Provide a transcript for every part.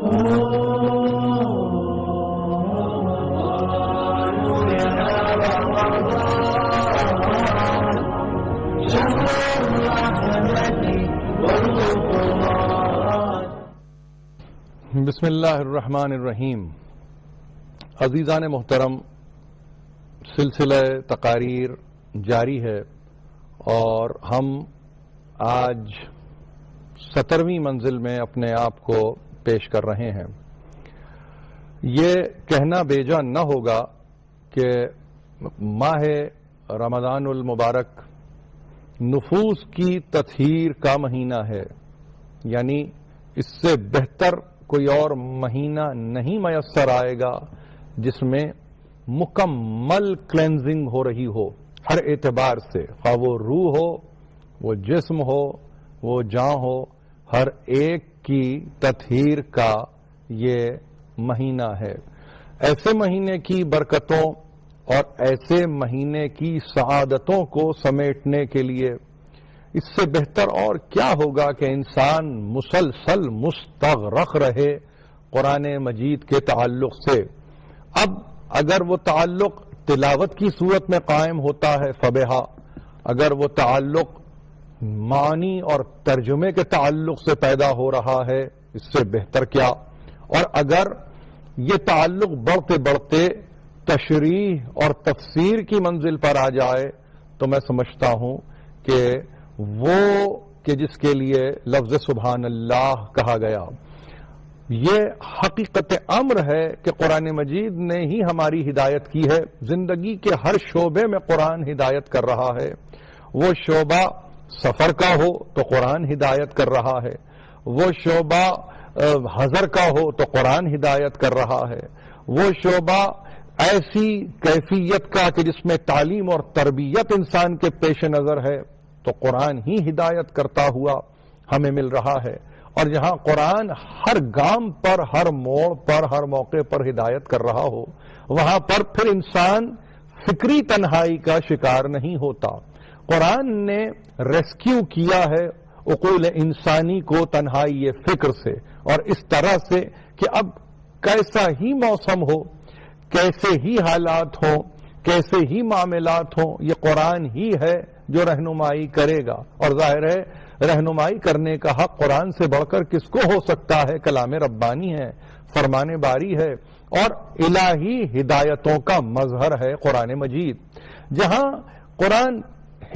بسم اللہ الرحمن الرحیم. عزیزان محترم، سلسلہ تقاریر جاری ہے اور ہم آج 17ویں منزل میں اپنے آپ کو پیش کر رہے ہیں. یہ کہنا بیجا نہ ہوگا کہ ماہ رمضان المبارک نفوس کی تطہیر کا مہینہ ہے، یعنی اس سے بہتر کوئی اور مہینہ نہیں میسر آئے گا جس میں مکمل کلینزنگ ہو رہی ہو ہر اعتبار سے، خواہ وہ روح ہو، وہ جسم ہو، وہ جاں ہو، ہر ایک کی تطہیر کا یہ مہینہ ہے. ایسے مہینے کی برکتوں اور ایسے مہینے کی سعادتوں کو سمیٹنے کے لیے اس سے بہتر اور کیا ہوگا کہ انسان مسلسل مستغرق رہے قرآن مجید کے تعلق سے. اب اگر وہ تعلق تلاوت کی صورت میں قائم ہوتا ہے فبہا، اگر وہ تعلق معنی اور ترجمے کے تعلق سے پیدا ہو رہا ہے اس سے بہتر کیا، اور اگر یہ تعلق بڑھتے بڑھتے تشریح اور تفسیر کی منزل پر آ جائے تو میں سمجھتا ہوں کہ وہ کہ جس کے لیے لفظ سبحان اللہ کہا گیا، یہ حقیقت امر ہے کہ قرآن مجید نے ہی ہماری ہدایت کی ہے. زندگی کے ہر شعبے میں قرآن ہدایت کر رہا ہے. وہ شعبہ سفر کا ہو تو قرآن ہدایت کر رہا ہے، وہ شعبہ حضر کا ہو تو قرآن ہدایت کر رہا ہے، وہ شعبہ ایسی کیفیت کا کہ جس میں تعلیم اور تربیت انسان کے پیش نظر ہے تو قرآن ہی ہدایت کرتا ہوا ہمیں مل رہا ہے. اور جہاں قرآن ہر گام پر، ہر موڑ پر، ہر موقع پر ہدایت کر رہا ہو، وہاں پر پھر انسان فکری تنہائی کا شکار نہیں ہوتا. قرآن نے ریسکیو کیا ہے عقول انسانی کو تنہائی فکر سے، اور اس طرح سے کہ اب کیسا ہی موسم ہو، کیسے ہی حالات ہوں، کیسے ہی معاملات ہوں، یہ قرآن ہی ہے جو رہنمائی کرے گا. اور ظاہر ہے رہنمائی کرنے کا حق قرآن سے بڑھ کر کس کو ہو سکتا ہے؟ کلام ربانی ہے، فرمان باری ہے، اور الہی ہدایتوں کا مظہر ہے قرآن مجید. جہاں قرآن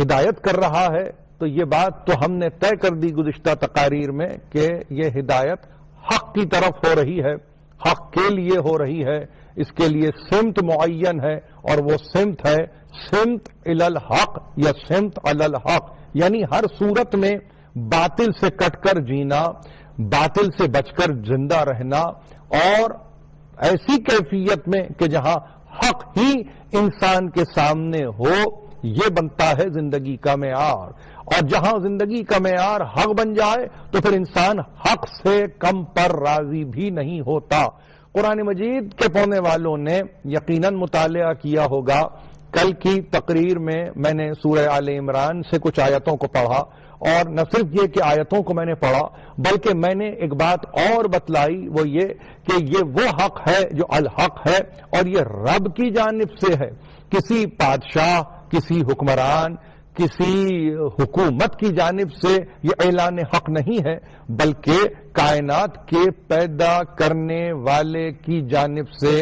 ہدایت کر رہا ہے تو یہ بات تو ہم نے طے کر دی گزشتہ تقاریر میں کہ یہ ہدایت حق کی طرف ہو رہی ہے، حق کے لیے ہو رہی ہے. اس کے لیے سمت معین ہے، اور وہ سمت ہے سمت الی الحق یا سمت علی الحق، یعنی ہر صورت میں باطل سے کٹ کر جینا، باطل سے بچ کر زندہ رہنا، اور ایسی کیفیت میں کہ جہاں حق ہی انسان کے سامنے ہو، یہ بنتا ہے زندگی کا معیار. اور جہاں زندگی کا معیار حق بن جائے تو پھر انسان حق سے کم پر راضی بھی نہیں ہوتا. قرآن مجید کے پڑھنے والوں نے یقیناً مطالعہ کیا ہوگا. کل کی تقریر میں نے سورہ آل عمران سے کچھ آیتوں کو پڑھا، اور نہ صرف یہ کہ آیتوں کو میں نے پڑھا بلکہ میں نے ایک بات اور بتلائی، وہ یہ کہ یہ وہ حق ہے جو الحق ہے، اور یہ رب کی جانب سے ہے. کسی بادشاہ، کسی حکمران، کسی حکومت کی جانب سے یہ اعلان حق نہیں ہے، بلکہ کائنات کے پیدا کرنے والے کی جانب سے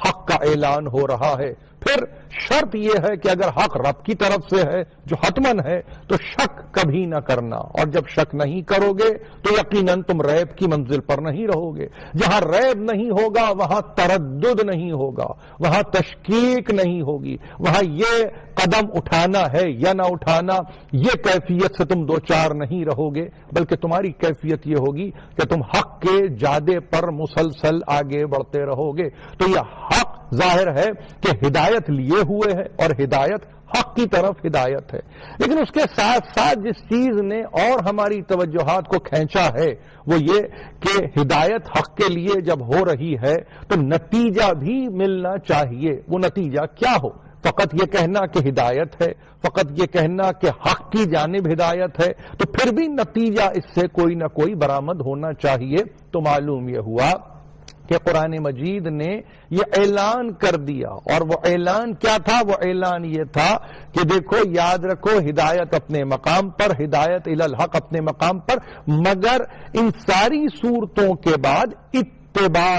حق کا اعلان ہو رہا ہے. پھر شرط یہ ہے کہ اگر حق رب کی طرف سے ہے جو حتمن ہے تو شک کبھی نہ کرنا، اور جب شک نہیں کرو گے تو یقیناً تم ریب کی منزل پر نہیں رہو گے. جہاں ریب نہیں ہوگا وہاں تردد نہیں ہوگا، وہاں تشکیک نہیں ہوگی، وہاں یہ قدم اٹھانا ہے یا نہ اٹھانا، یہ کیفیت سے تم دو چار نہیں رہو گے، بلکہ تمہاری کیفیت یہ ہوگی کہ تم حق کے جادے پر مسلسل آگے بڑھتے رہو گے. تو یہ حق ظاہر ہے کہ ہدایت لیے ہوئے ہے، اور ہدایت حق کی طرف ہدایت ہے. لیکن اس کے ساتھ ساتھ جس چیز نے اور ہماری توجہات کو کھینچا ہے وہ یہ کہ ہدایت حق کے لیے جب ہو رہی ہے تو نتیجہ بھی ملنا چاہیے. وہ نتیجہ کیا ہو؟ فقط یہ کہنا کہ ہدایت ہے، فقط یہ کہنا کہ حق کی جانب ہدایت ہے تو پھر بھی نتیجہ اس سے کوئی نہ کوئی برآمد ہونا چاہیے. تو معلوم یہ ہوا کہ قرآن مجید نے یہ اعلان کر دیا، اور وہ اعلان کیا تھا؟ وہ اعلان یہ تھا کہ دیکھو یاد رکھو، ہدایت اپنے مقام پر، ہدایت الی الحق اپنے مقام پر، مگر ان ساری صورتوں کے بعد اتباع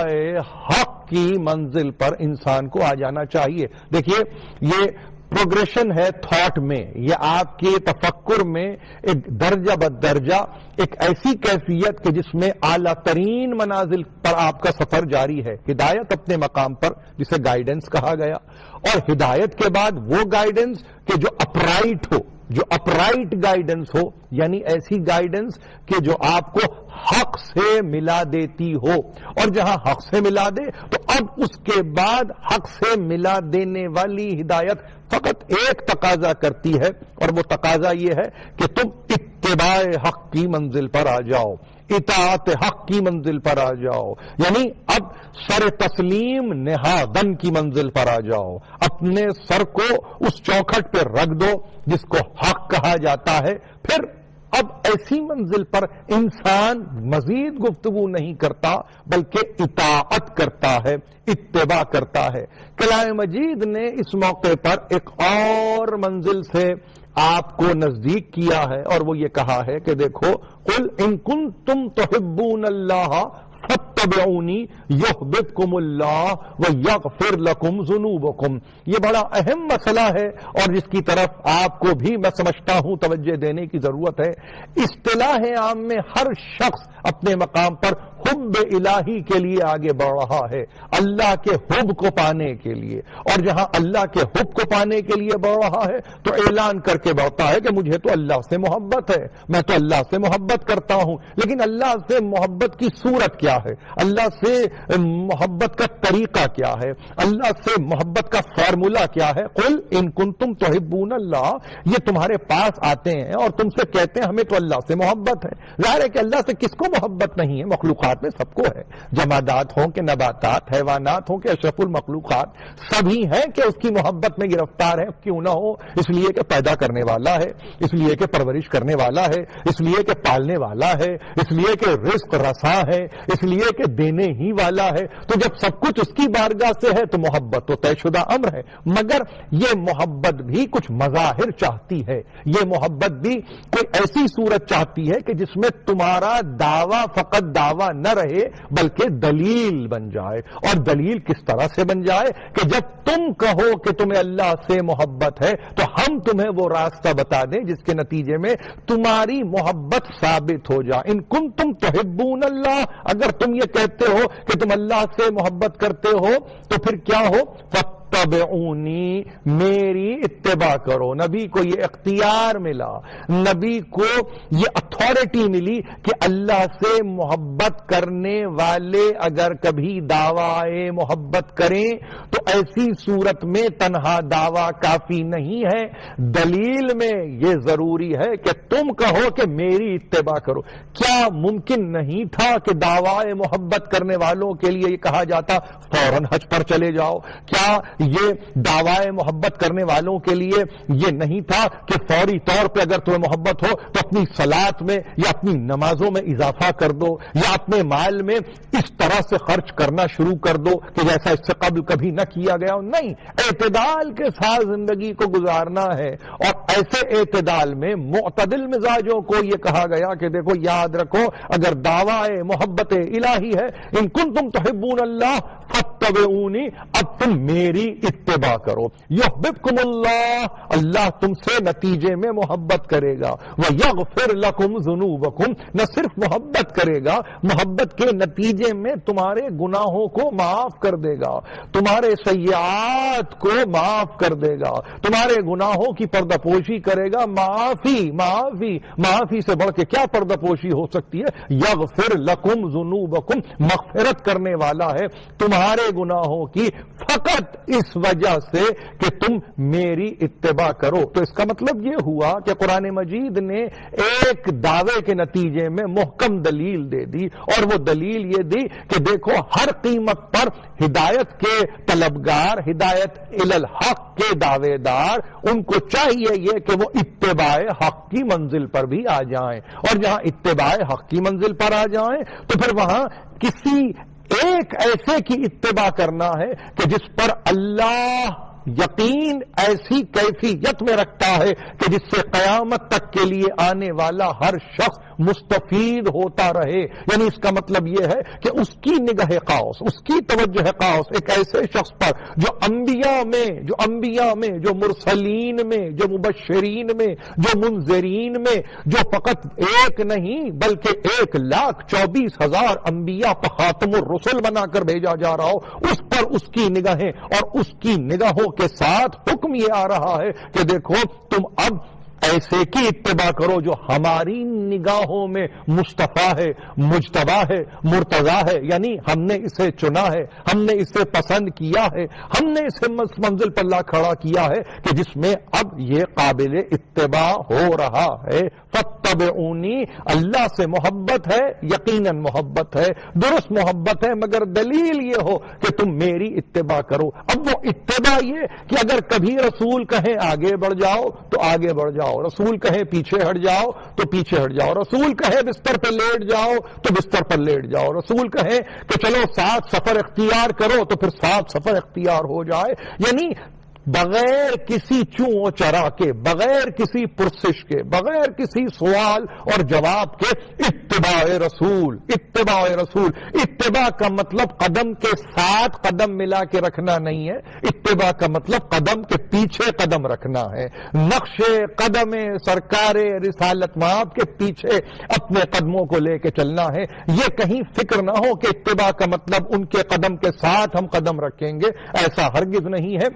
حق کی منزل پر انسان کو آ جانا چاہیے۔ دیکھیے یہ پروگریشن ہے تھاٹ میں، یہ آپ کے تفکر میں ایک درجہ بدرجہ ایک ایسی کیفیت کہ جس میں اعلیٰ ترین منازل پر آپ کا سفر جاری ہے۔ ہدایت اپنے مقام پر جسے گائیڈنس کہا گیا، اور ہدایت کے بعد وہ گائیڈنس کہ جو اپرائٹ ہو، جو اپرائٹ گائیڈنس ہو، یعنی ایسی گائیڈنس کہ جو آپ کو حق سے ملا دیتی ہو، اور جہاں حق سے ملا دے تو اب اس کے بعد حق سے ملا دینے والی ہدایت فقط ایک تقاضا کرتی ہے، اور وہ تقاضا یہ ہے کہ تم اتباع حق کی منزل پر آ جاؤ، اطاعت حق کی منزل پر آ جاؤ، یعنی اب سر تسلیم نہادن کی منزل پر آ جاؤ، اپنے سر کو اس چوکھٹ پہ رکھ دو جس کو حق کہا جاتا ہے۔ پھر اب ایسی منزل پر انسان مزید گفتگو نہیں کرتا بلکہ اطاعت کرتا ہے، اتباع کرتا ہے۔ کلام مجید نے اس موقع پر ایک اور منزل سے آپ کو نزدیک کیا ہے، اور وہ یہ کہا ہے کہ دیکھو قل ان کنتم تحبون اللہ فاتبعونی یحببکم اللہ ویغفر لکم ذنوبکم۔ یہ بڑا اہم مسئلہ ہے اور جس کی طرف آپ کو بھی میں سمجھتا ہوں توجہ دینے کی ضرورت ہے۔ اصطلاح عام میں ہر شخص اپنے مقام پر حب الہی کے لیے آگے بڑھ رہا ہے، اللہ کے حب کو پانے کے لیے، اور جہاں اللہ کے حب کو پانے کے لیے بڑھ رہا ہے تو اعلان کر کے بڑھتا ہے کہ مجھے تو اللہ سے محبت ہے، میں تو اللہ سے محبت کرتا ہوں۔ لیکن اللہ سے محبت کی صورت کیا ہے؟ اللہ سے محبت کا طریقہ کیا ہے؟ اللہ سے محبت کا فارمولا کیا ہے؟ قل ان کنتم تحبون اللہ، یہ تمہارے پاس آتے ہیں اور تم سے کہتے ہیں ہمیں تو اللہ سے محبت ہے۔ ظاہر ہے کہ اللہ سے کس کو محبت نہیں ہے؟ مخلوقات میں سب کو ہے، جمادات ہوں کہ نباتات، حیوانات ہوں کہ اشرف المخلوقات، سبھی ہیں کہ اس کی محبت میں گرفتار ہے۔ کیوں نہ ہو؟ اس لیے کہ پیدا کرنے والا ہے، اس لیے کہ پرورش کرنے والا ہے، اس لیے کہ پالنے والا ہے، اس لیے کہ رزق رساں ہے، اس لیے کہ دینے ہی والا ہے۔ تو جب سب کچھ اس کی بارگاہ سے ہے تو محبت تو طے شدہ امر ہے، مگر یہ محبت بھی کچھ مظاہر چاہتی ہے، یہ محبت بھی کوئی ایسی صورت چاہتی ہے کہ جس میں تمہارا دعویٰ فقط دعویٰ نہ رہے بلکہ دلیل بن جائے۔ اور دلیل کس طرح سے بن جائے؟ کہ جب تم کہو کہ تمہیں اللہ سے محبت ہے تو ہم تمہیں وہ راستہ بتا دیں جس کے نتیجے میں تمہاری محبت ثابت ہو جائے۔ ان کنتم تحبون اللہ، اگر تم یہ کہتے ہو کہ تم اللہ سے محبت کرتے ہو تو پھر کیا ہو؟ فاتبعونی، میری اتباع کرو۔ نبی کو یہ اختیار ملا، نبی کو یہ اتھارٹی ملی کہ اللہ سے محبت کرنے والے اگر کبھی دعویٰ محبت کریں تو ایسی صورت میں تنہا دعویٰ کافی نہیں ہے، دلیل میں یہ ضروری ہے کہ تم کہو کہ میری اتباع کرو۔ کیا ممکن نہیں تھا کہ دعویٰ محبت کرنے والوں کے لیے یہ کہا جاتا فوراً حج پر چلے جاؤ؟ کیا یہ دعویٰ محبت کرنے والوں کے لیے یہ نہیں تھا کہ فوری طور پہ اگر تمہیں محبت ہو تو اپنی صلات میں یا اپنی نمازوں میں اضافہ کر دو، یا اپنے مال میں اس طرح سے خرچ کرنا شروع کر دو کہ جیسا اس سے قبل کبھی نہ کیا گیا؟ نہیں، اعتدال کے ساتھ زندگی کو گزارنا ہے، اور ایسے اعتدال میں معتدل مزاجوں کو یہ کہا گیا کہ دیکھو یاد رکھو، اگر دعویٰ محبت الہی ہے ان کنتم تحبون اللہ فاتبعونی، اب تم میری اتباع کرو۔ یحببکم اللہ، اللہ تم سے نتیجے میں محبت کرے گا، ویغفر لکم ذنوبکم، نہ صرف محبت کرے گا، محبت کے نتیجے میں تمہارے گناہوں کو معاف کر دے گا، تمہارے سیئات کو معاف کر دے گا، تمہارے گناہوں کی پردہ پوشی کرے گا۔ معافی سے بڑھ کے کیا پردہ پوشی ہو سکتی ہے؟ یغفر لکم ذنوبکم، مغفرت کرنے والا ہے تمہارے گناہوں کی فقط اس وجہ سے کہ تم میری اتباع کرو۔ تو اس کا مطلب یہ ہوا کہ قرآن مجید نے ایک دعوے کے نتیجے میں محکم دلیل دے دی، اور وہ دلیل یہ دی کہ دیکھو ہر قیمت پر ہدایت کے طلبگار، ہدایت الی الحق کے دعوے دار، ان کو چاہیے یہ کہ وہ اتباع حق کی منزل پر بھی آ جائیں، اور جہاں اتباع حق کی منزل پر آ جائیں تو پھر وہاں کسی ایک ایسے کی اتباع کرنا ہے کہ جس پر اللہ یقین ایسی کیفیت میں رکھتا ہے کہ جس سے قیامت تک کے لیے آنے والا ہر شخص مستفید ہوتا رہے. یعنی اس کا مطلب یہ ہے کہ اس کی نگاہ خاص، اس کی توجہ خاص ایک ایسے شخص پر جو انبیاء میں، جو مرسلین میں، جو مبشرین میں، جو منذرین میں، جو فقط ایک نہیں بلکہ 1,24,000 انبیاء پر خاتم الرسل بنا کر بھیجا جا رہا ہو، اس پر اس کی نگاہیں اور اس کی نگاہوں کے ساتھ حکم یہ آ رہا ہے کہ دیکھو تم اب ایسے کی اتباع کرو جو ہماری نگاہوں میں مصطفیٰ ہے، مجتبیٰ ہے، مرتضیٰ ہے. یعنی ہم نے اسے چنا ہے، ہم نے اسے پسند کیا ہے، ہم نے اسے منزل پر لا کھڑا کیا ہے کہ جس میں اب یہ قابل اتباع ہو رہا ہے. فاتبعونی، اللہ سے محبت ہے، یقیناً محبت ہے، درست محبت ہے، مگر دلیل یہ ہو کہ تم میری اتباع کرو. اب وہ اتباع یہ کہ اگر کبھی رسول کہیں آگے بڑھ جاؤ تو آگے بڑھ جاؤ، رسول کہے پیچھے ہٹ جاؤ تو پیچھے ہٹ جاؤ، رسول کہے بستر پہ لیٹ جاؤ تو بستر پر لیٹ جاؤ، رسول کہے کہ چلو ساتھ سفر اختیار کرو تو پھر ساتھ سفر اختیار ہو جائے. یعنی بغیر کسی چوں و چرا کے، بغیر کسی پرسش کے، بغیر کسی سوال اور جواب کے اتباع رسول. اتباع رسول، اتباع کا مطلب قدم کے ساتھ قدم ملا کے رکھنا نہیں ہے، اتباع کا مطلب قدم کے پیچھے قدم رکھنا ہے. نقش قدم سرکار رسالت مآب کے پیچھے اپنے قدموں کو لے کے چلنا ہے. یہ کہیں فکر نہ ہو کہ اتباع کا مطلب ان کے قدم کے ساتھ ہم قدم رکھیں گے، ایسا ہرگز نہیں ہے.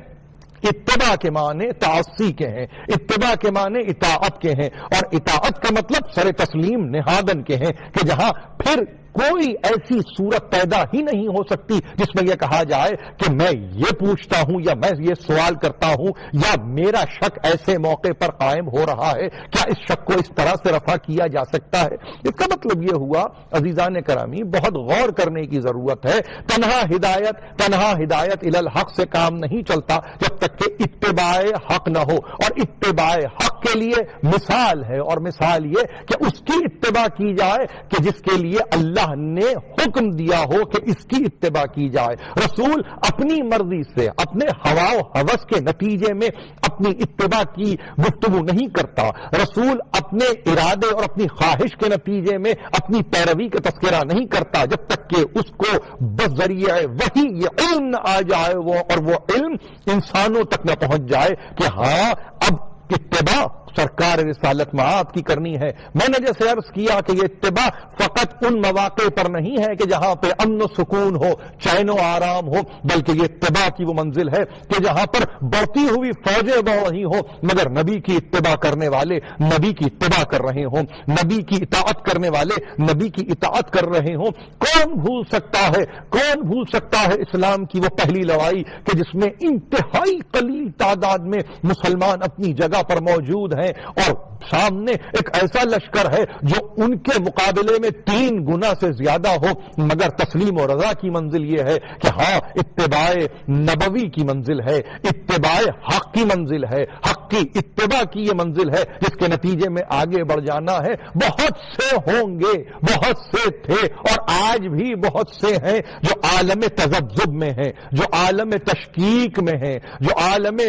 اتباع کے معنی تعصی کے ہیں، اتباع کے معنی اطاعت کے ہیں، اور اطاعت کا مطلب سر تسلیم نہادن کے ہیں کہ جہاں پھر کوئی ایسی صورت پیدا ہی نہیں ہو سکتی جس میں یہ کہا جائے کہ میں یہ پوچھتا ہوں یا میں یہ سوال کرتا ہوں یا میرا شک ایسے موقع پر قائم ہو رہا ہے، کیا اس شک کو اس طرح سے رفع کیا جا سکتا ہے؟ اس کا مطلب یہ ہوا عزیزان کرامی، بہت غور کرنے کی ضرورت ہے. تنہا ہدایت الی الحق سے کام نہیں چلتا جب تک کہ اتباع حق نہ ہو، اور اتباع حق کے لیے مثال ہے، اور مثال یہ کہ اس کی اتباع کی جائے کہ جس کے لیے اللہ نے حکم دیا ہو کہ اس کی اتباع کی جائے. رسول اپنی مرضی سے، اپنے ہوا و ہوس کے نتیجے میں اپنی اتباع کی گفتگو نہیں کرتا. رسول اپنے ارادے اور اپنی خواہش کے نتیجے میں اپنی پیروی کا تذکرہ نہیں کرتا جب تک کہ اس کو بذریعہ وحی یہ علم نہ آ جائے، اور وہ علم انسانوں تک نہ پہنچ جائے کہ ہاں اب اتباع سرکار رسالت مآب کی کرنی ہے. میں نے جیسے عرض کیا کہ یہ اتباع فقط ان مواقع پر نہیں ہے کہ جہاں پہ امن و سکون ہو، چین و آرام ہو، بلکہ یہ اتباع کی وہ منزل ہے کہ جہاں پر بڑھتی ہوئی فوجیں بڑھ رہی ہوں مگر نبی کی اتباع کرنے والے نبی کی اتباع کر رہے ہوں، نبی کی اطاعت کرنے والے نبی کی اطاعت کر رہے ہوں. کون بھول سکتا ہے اسلام کی وہ پہلی لڑائی کہ جس میں انتہائی قلیل تعداد میں مسلمان اپنی جگہ پر موجود ہیں اور سامنے ایک ایسا لشکر ہے جو ان کے مقابلے میں 3 گنا سے زیادہ ہو، مگر تسلیم و رضا کی منزل یہ ہے کہ ہاں اتباع نبوی کی منزل ہے، اتباع حق کی منزل ہے، حق کی اتباع کی یہ منزل ہے جس کے نتیجے میں آگے بڑھ جانا ہے. بہت سے ہوں گے، بہت سے تھے اور آج بھی بہت سے ہیں جو عالم تذبذب میں ہیں، جو عالم تشکیک میں ہیں، جو عالم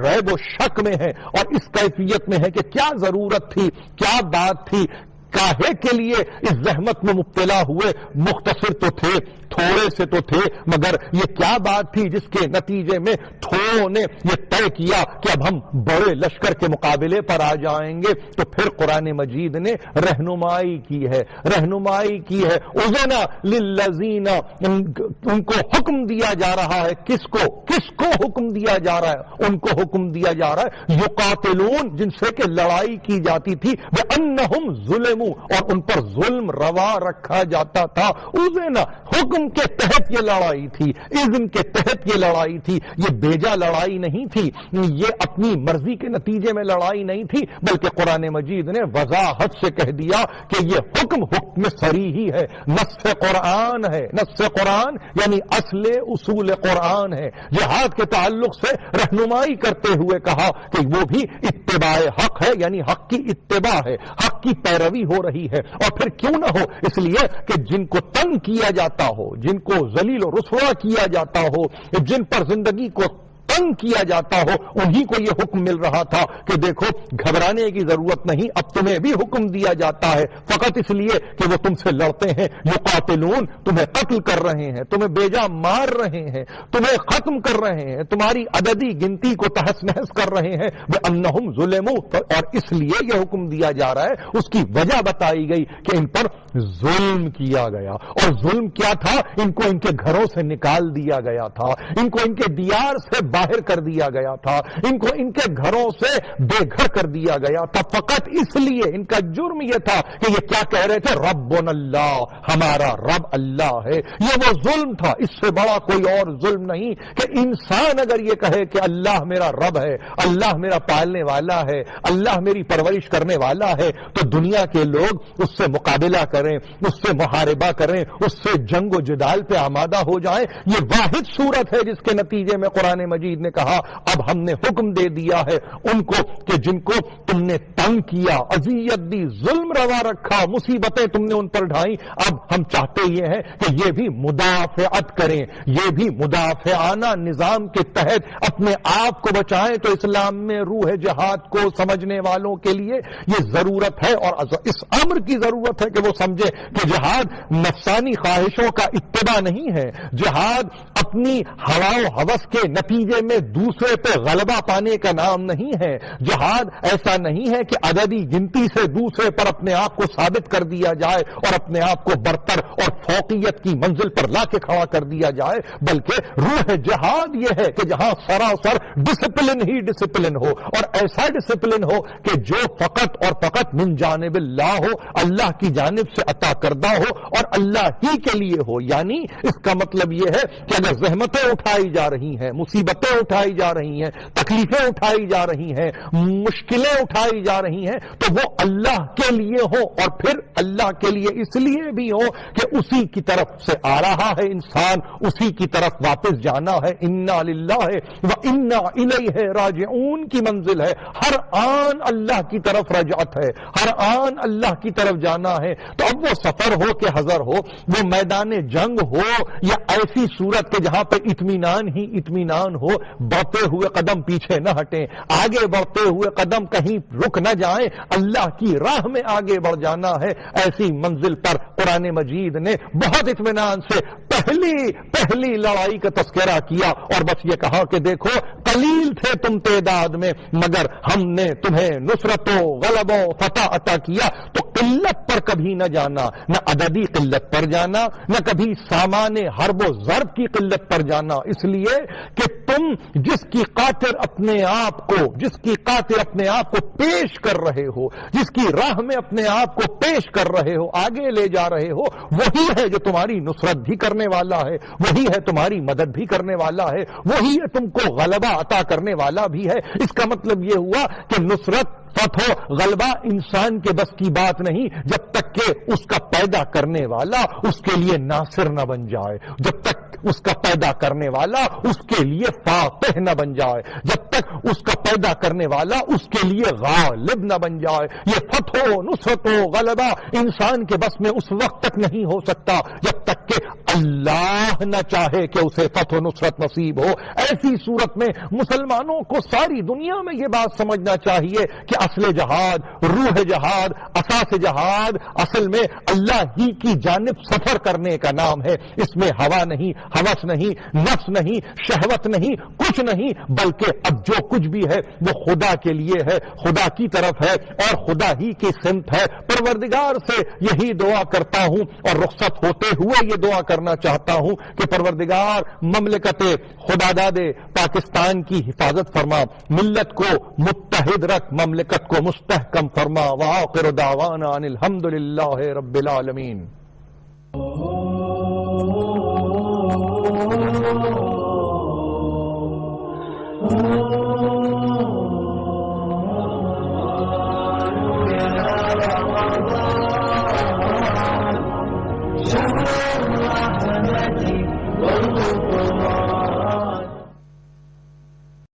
ریب و شک میں ہیں، اور اس کیفیت میں ہے کہ کیا ضرورت تھی، کیا بات تھی، کاہے کے لیے اس زحمت میں مبتلا ہوئے. مختصر تو تھے، تھوڑے سے تو تھے، مگر یہ کیا بات تھی جس کے نتیجے میں تھوڑوں نے یہ طے کیا کہ اب ہم بڑے لشکر کے مقابلے پر آ جائیں گے. تو پھر قرآن مجید نے رہنمائی کی ہے. اذن للذین، ان کو حکم دیا جا رہا ہے. کس کو حکم دیا جا رہا ہے؟ ان کو حکم دیا جا رہا ہے یقاتلون، جن سے کہ لڑائی کی جاتی تھی، بأنہم ظلموا، اور ان پر ظلم روا رکھا جاتا تھا. اذن، حکم کے تحت یہ لڑائی تھی، اذن کے تحت یہ لڑائی تھی. یہ بیجا لڑائی نہیں تھی، یہ اپنی مرضی کے نتیجے میں لڑائی نہیں تھی، بلکہ قرآن مجید نے وضاحت سے کہہ دیا کہ یہ حکم صریحی ہے، نص قرآن ہے. نص قرآن یعنی اصول قرآن ہے. جہاد کے تعلق سے رہنمائی کرتے ہوئے کہا کہ وہ بھی اتباع حق ہے، یعنی حق کی اتباع ہے، حق کی پیروی ہو رہی ہے. اور پھر کیوں نہ ہو؟ اس لیے کہ جن کو تنگ کیا جاتا ہو، جن کو ذلیل و رسوا کیا جاتا ہو، جن پر زندگی کو تنگ کیا جاتا ہو، انہی کو یہ حکم مل رہا تھا کہ دیکھو گھبرانے کی ضرورت نہیں، اب تمہیں بھی حکم دیا جاتا ہے فقط اس لیے کہ وہ تم سے لڑتے ہیں. یقاتلون، تمہیں قتل کر رہے ہیں، تمہیں بیجا مار رہے ہیں، تمہیں ختم کر رہے ہیں، تمہاری عددی گنتی کو تہس نہس کر رہے ہیں. بأنہم ظلموا، اور اس لیے یہ حکم دیا جا رہا ہے، اس کی وجہ بتائی گئی کہ ان پر ظلم کیا گیا. اور ظلم کیا تھا؟ ان کو ان کے گھروں سے نکال دیا گیا تھا، ان کو ان کے دیار سے باہر کر دیا گیا تھا، ان کو ان کے گھروں سے بے گھر کر دیا گیا تھا، فقط اس لیے. ان کا جرم یہ تھا کہ یہ کیا کہہ رہے تھے؟ ربنا اللہ، ہمارا رب اللہ ہے. یہ وہ ظلم تھا، اس سے بڑا کوئی اور ظلم نہیں کہ انسان اگر یہ کہے کہ اللہ میرا رب ہے، اللہ میرا پالنے والا ہے، اللہ میری پرورش کرنے والا ہے، تو دنیا کے لوگ اس سے مقابلہ کریں، اس سے محاربہ کریں، اس سے جنگ و جدال پہ آمادہ ہو جائیں. یہ واحد صورت ہے جس کے نتیجے میں قرآن مجید نے کہا اب ہم نے حکم دے دیا ہے ان کو کہ جن کو تم نے تنگ کیا، اذیت دی، ظلم روا رکھا، مصیبتیں تم نے ان پر ڈھائیں، اب ہم چاہتے یہ ہیں کہ یہ بھی مدافعت کریں، یہ بھی مدافعانہ نظام کے تحت اپنے آپ کو بچائیں. تو اسلام میں روح جہاد کو سمجھنے والوں کے لیے یہ ضرورت ہے اور اس امر کی ضرورت ہے کہ وہ سمجھے کہ جہاد نفسانی خواہشوں کا اتباع نہیں ہے، جہاد اپنی ہوا و ہوس کے نتیجے میں دوسرے پہ غلبہ پانے کا نام نہیں ہے. جہاد ایسا نہیں ہے کہ عددی گنتی سے دوسرے پر اپنے آپ کو ثابت کر دیا جائے اور اپنے آپ کو برتر اور فوقیت کی منزل پر لا کے کھڑا کر دیا جائے، بلکہ روح جہاد یہ ہے کہ جہاں سراسر ڈسپلن ہی ڈسپلن ہو، اور ایسا ڈسپلن ہو کہ جو فقط اور فقط من جانب اللہ ہو، اللہ کی جانب سے عطا کردہ ہو اور اللہ ہی کے لیے ہو. یعنی اس کا مطلب یہ ہے کہ اگر زحمتیں اٹھائی جا رہی ہیں، مصیبتیں اٹھائی جا رہی ہیں، تکلیفیں اٹھائی جا رہی ہیں، مشکلیں اٹھائی جا رہی ہیں، تو وہ اللہ کے لیے ہو، اور پھر اللہ کے لیے اس لیے بھی ہو کہ اسی کی طرف سے آ رہا ہے انسان، اسی کی طرف واپس جانا ہے. انا للہ و انا الیہ راجعون کی منزل ہے. ہر آن اللہ کی طرف رجعت ہے، ہر آن اللہ کی طرف جانا ہے. تو اب وہ سفر ہو کہ حضر ہو، وہ میدان جنگ ہو یا ایسی صورت کہ جہاں پہ اطمینان ہی اطمینان ہو، بڑھتے ہوئے قدم پیچھے نہ ہٹیں، آگے بڑھتے ہوئے قدم کہیں رک نہ جائیں، اللہ کی راہ میں آگے بڑھ جانا ہے. ایسی منزل پر قرآن مجید نے بہت اطمینان سے پہلی لڑائی کا تذکرہ کیا اور بس یہ کہا کہ دیکھو قلیل تھے تم تعداد میں مگر ہم نے تمہیں نصرت و غلبہ و فتح عطا کیا. تو قلت پر کبھی نہ جانا، نہ عددی قلت پر جانا، نہ کبھی سامان حرب و ضرب کی قلت پر جانا، اس لیے کہ تم جس کی خاطر اپنے آپ کو پیش کر رہے ہو، جس کی راہ میں اپنے آپ کو پیش کر رہے ہو، آگے لے جا رہے ہو، وہی ہے جو تمہاری نصرت بھی کرنے والا ہے، وہی ہے تمہاری مدد بھی کرنے والا ہے، وہی ہے تم کو غلبہ عطا کرنے والا بھی ہے. اس کا مطلب یہ ہوا کہ نصرت، فتح، غلبہ انسان کے بس کی بات نہیں جب تک کہ اس کا پیدا کرنے والا اس کے لیے ناصر نہ بن جائے، جب تک اس کا پیدا کرنے والا اس کے لیے فاتح نہ بن جائے، جب تک اس کا پیدا کرنے والا اس کے لیے غالب نہ بن جائے. یہ فتح و نصرت و غلبہ انسان کے بس میں اس وقت تک نہیں ہو سکتا جب تک کہ اللہ نہ چاہے کہ اسے فتح و نصرت نصیب ہو. ایسی صورت میں مسلمانوں کو ساری دنیا میں یہ بات سمجھنا چاہیے کہ اصل جہاد، روح جہاد، اساس جہاد اصل میں اللہ ہی کی جانب سفر کرنے کا نام ہے. اس میں ہوا نہیں، ہوس نہیں، نفس نہیں، شہوت نہیں، کچھ نہیں، بلکہ اب جو کچھ بھی ہے وہ خدا کے لیے ہے، خدا کی طرف ہے اور خدا ہی کی سمت ہے. پروردگار سے یہی دعا کرتا ہوں اور رخصت ہوتے ہوئے یہ دعا کرنا چاہتا ہوں کہ پروردگار مملکت خداداد پاکستان کی حفاظت فرما، ملت کو متحد رکھ، مملکت کو مستحکم فرما. وآخر دعوانا ان الحمدللہ رب العالمین.